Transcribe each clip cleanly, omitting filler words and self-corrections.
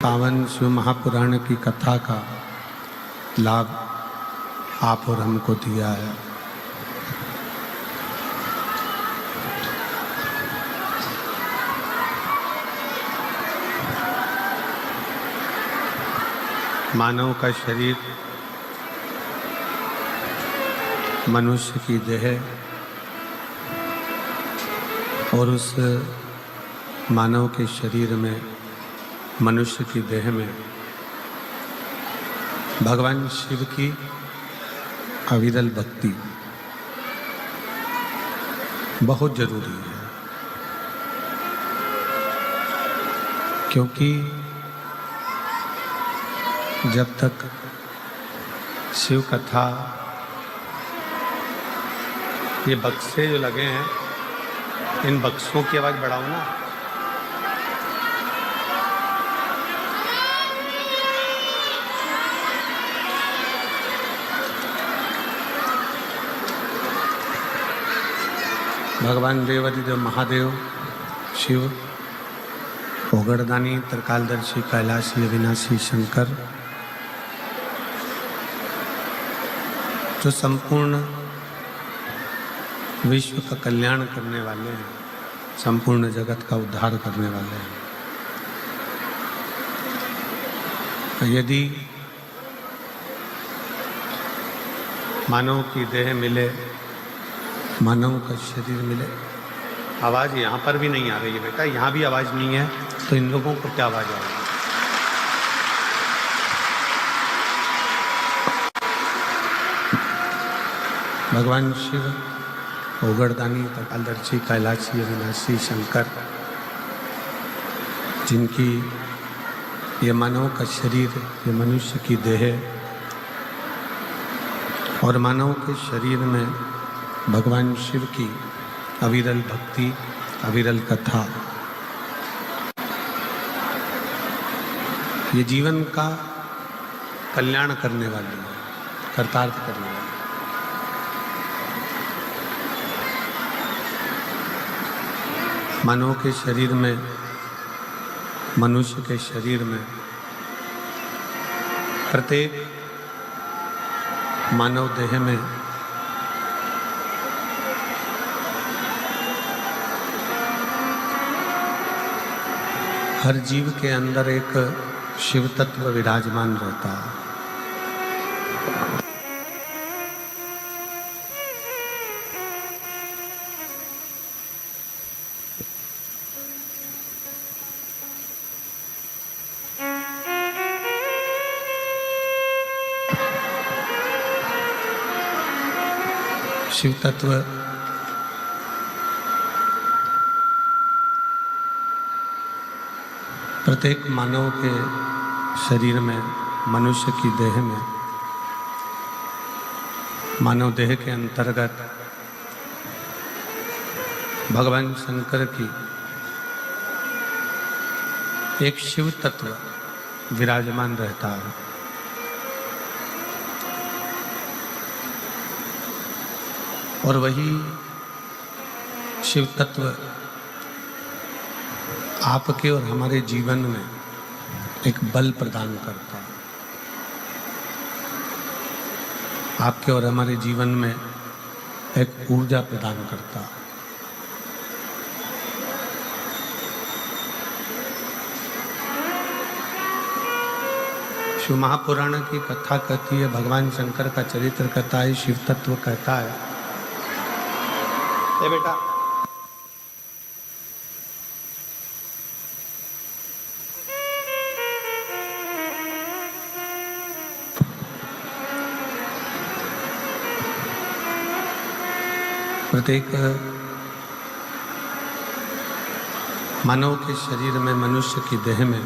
पावन शिव महापुराण की कथा का लाभ आप और हमको दिया है। मानव का शरीर मनुष्य की देह और उस मानव के शरीर में, मनुष्य की देह में भगवान शिव की अविरल भक्ति बहुत जरूरी है, क्योंकि जब तक शिव कथा, ये बक्से जो लगे हैं, इन बक्सों की आवाज बढ़ाओ ना। भगवान देवाधिदेव महादेव शिव, ओगड़दानी, त्रिकालदर्शी, कैलाशी, अविनाशी शंकर, जो संपूर्ण विश्व का कल्याण करने वाले हैं, संपूर्ण जगत का उद्धार करने वाले हैं। यदि मानव की देह मिले, मानव का शरीर मिले, आवाज़ यहाँ पर भी नहीं आ रही है बेटा, यहाँ भी आवाज़ नहीं है, तो इन लोगों को क्या आवाज़ आएगी? भगवान शिव, ओगड़दानी, त्रिकालदर्शी, कैलाशी, अविनाशी शंकर, जिनकी ये मानव का शरीर, ये मनुष्य की देह, और मानव के शरीर में भगवान शिव की अविरल भक्ति, अविरल कथा, ये जीवन का कल्याण करने वाली है, कर्तार्थ करने वाली। मानव के शरीर में, मनुष्य के शरीर में, प्रत्येक मानव देह में हर जीव के अंदर एक शिव तत्व विराजमान रहता है। शिव तत्व प्रत्येक मानव के शरीर में, मनुष्य की देह में, मानव देह के अंतर्गत भगवान शंकर की एक शिव तत्व विराजमान रहता है। और वही शिव तत्व आपके और हमारे जीवन में एक बल प्रदान करता है, आपके और हमारे जीवन में एक ऊर्जा प्रदान करता है। शिव महापुराण की कथा कहती है, भगवान शंकर का चरित्र कहता है, शिव तत्व कहता है, ए बेटा प्रत्येक मानव के शरीर में, मनुष्य की देह में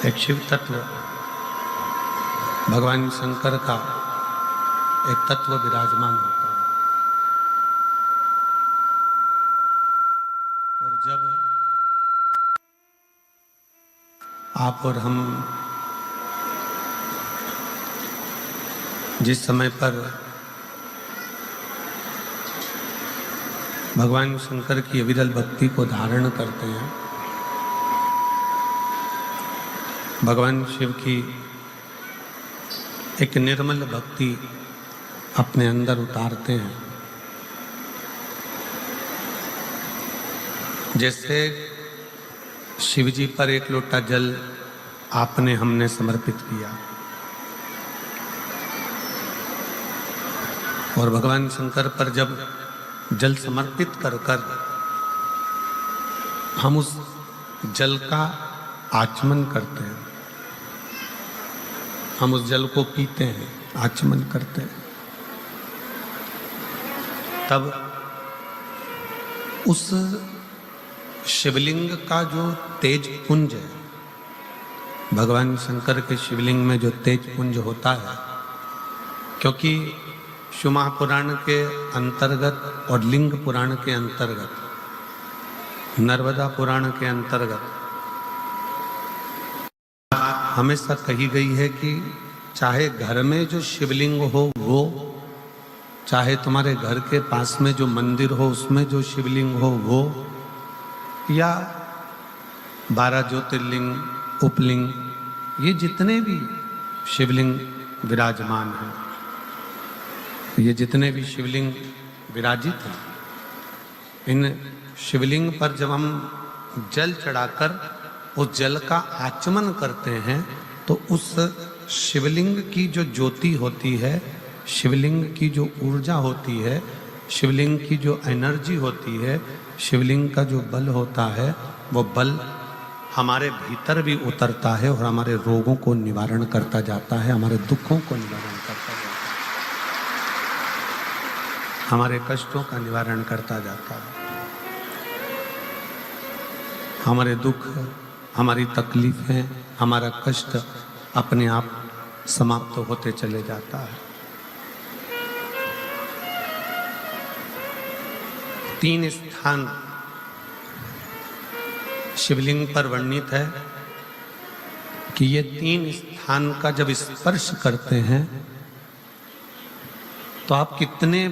एक शिव तत्व, भगवान शंकर का एक तत्व विराजमान होता है। और जब आप और हम जिस समय पर भगवान शंकर की अविरल भक्ति को धारण करते हैं, भगवान शिव की एक निर्मल भक्ति अपने अंदर उतारते हैं। जैसे शिव जी पर एक लोटा जल आपने हमने समर्पित किया और भगवान शंकर पर जब जल समर्पित कर कर हम उस जल का आचमन करते हैं, हम उस जल को पीते हैं, आचमन करते हैं, तब उस शिवलिंग का जो तेज पुंज है, भगवान शंकर के शिवलिंग में जो तेज पुंज होता है, क्योंकि शिव महापुराण के अंतर्गत और लिंग पुराण के अंतर्गत, नर्मदा पुराण के अंतर्गत हमेशा कही गई है कि चाहे घर में जो शिवलिंग हो वो, चाहे तुम्हारे घर के पास में जो मंदिर हो उसमें जो शिवलिंग हो वो, या 12 ज्योतिर्लिंग, उपलिंग, ये जितने भी शिवलिंग विराजमान हैं, ये जितने भी शिवलिंग विराजित हैं, इन शिवलिंग पर जब हम जल चढ़ाकर उस जल का आचमन करते हैं तो उस शिवलिंग की जो ज्योति होती है, शिवलिंग की जो ऊर्जा होती है, शिवलिंग की जो एनर्जी होती है, शिवलिंग का जो बल होता है, वो बल हमारे भीतर भी उतरता है और हमारे रोगों को निवारण करता जाता है, हमारे दुखों को निवारण करता जाता है, हमारे कष्टों का निवारण करता जाता है, हमारे दुख, हमारी तकलीफें, हमारा कष्ट अपने आप समाप्त होते चले जाता है। 3 स्थान शिवलिंग पर वर्णित है कि ये 3 स्थान का जब स्पर्श करते हैं तो आप कितने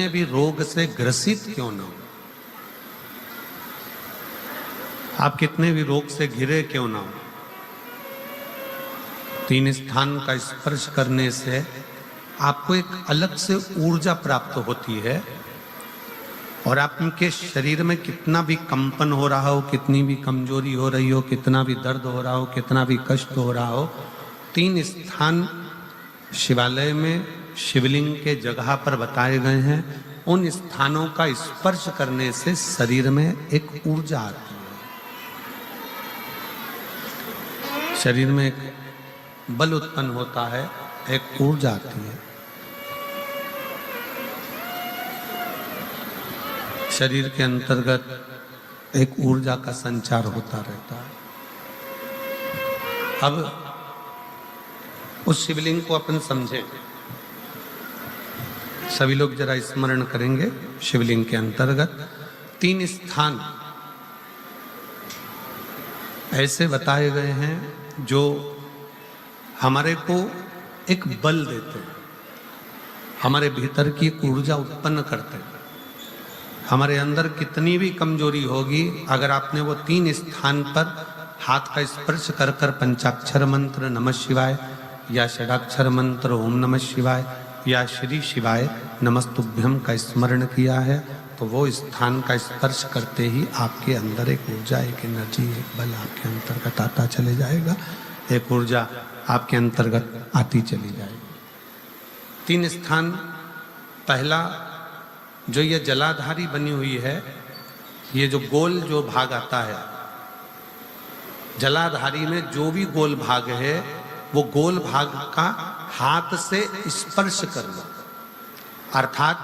भी रोग से ग्रसित क्यों ना हो, आप कितने भी रोग से घिरे क्यों ना हो, 3 स्थान का स्पर्श करने से आपको एक अलग से ऊर्जा प्राप्त होती है और आपके शरीर में कितना भी कंपन हो रहा हो, कितनी भी कमजोरी हो रही हो, कितना भी दर्द हो रहा हो, कितना भी कष्ट हो रहा हो, 3 स्थान शिवालय में शिवलिंग के जगह पर बताए गए हैं। उन स्थानों का स्पर्श करने से शरीर में एक ऊर्जा आती है, शरीर में एक बल उत्पन्न होता है, एक ऊर्जा आती है, शरीर के अंतर्गत एक ऊर्जा का संचार होता रहता है। अब उस शिवलिंग को अपन समझें, सभी लोग जरा स्मरण करेंगे। शिवलिंग के अंतर्गत 3 स्थान ऐसे बताए गए हैं जो हमारे को एक बल देते हैं, हमारे भीतर की एक ऊर्जा उत्पन्न करते हैं। हमारे अंदर कितनी भी कमजोरी होगी, अगर आपने वो 3 स्थान पर हाथ का स्पर्श कर कर पंचाक्षर मंत्र नमः शिवाय या षडाक्षर मंत्र ओम नमः शिवाय या श्री शिवाय नमस्तुभ्यम का स्मरण किया है, तो वो स्थान का स्पर्श करते ही आपके अंदर एक ऊर्जा, एक एनर्जी, एक बल आपके अंतर्गत आता चले जाएगा, एक ऊर्जा आपके अंतर्गत आती चली जाएगी। 3 स्थान, पहला जो ये जलाधारी बनी हुई है, ये जो गोल जो भाग आता है, जलाधारी में जो भी गोल भाग है वो गोल भाग का हाथ से स्पर्श करना, अर्थात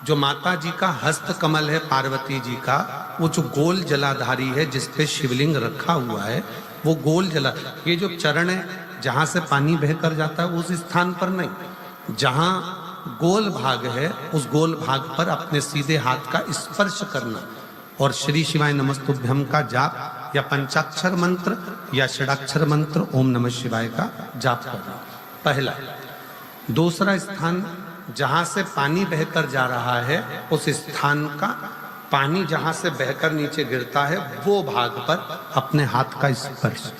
जो माता जी का हस्त कमल है, पार्वती जी का, वो जो गोल जलाधारी है जिस पे शिवलिंग रखा हुआ है, वो गोल जला, ये जो चरण है जहां से पानी बहकर जाता है उस स्थान पर नहीं, जहां गोल भाग है उस गोल भाग पर अपने सीधे हाथ का स्पर्श करना और श्री शिवाय नमस्तुभ्यम का जाप या पंचाक्षर मंत्र या षडाक्षर मंत्र ओम नमः शिवाय का जाप करना, पहला। दूसरा स्थान, जहां से पानी बहकर जा रहा है उस स्थान का पानी जहां से बहकर नीचे गिरता है वो भाग पर अपने हाथ का स्पर्श।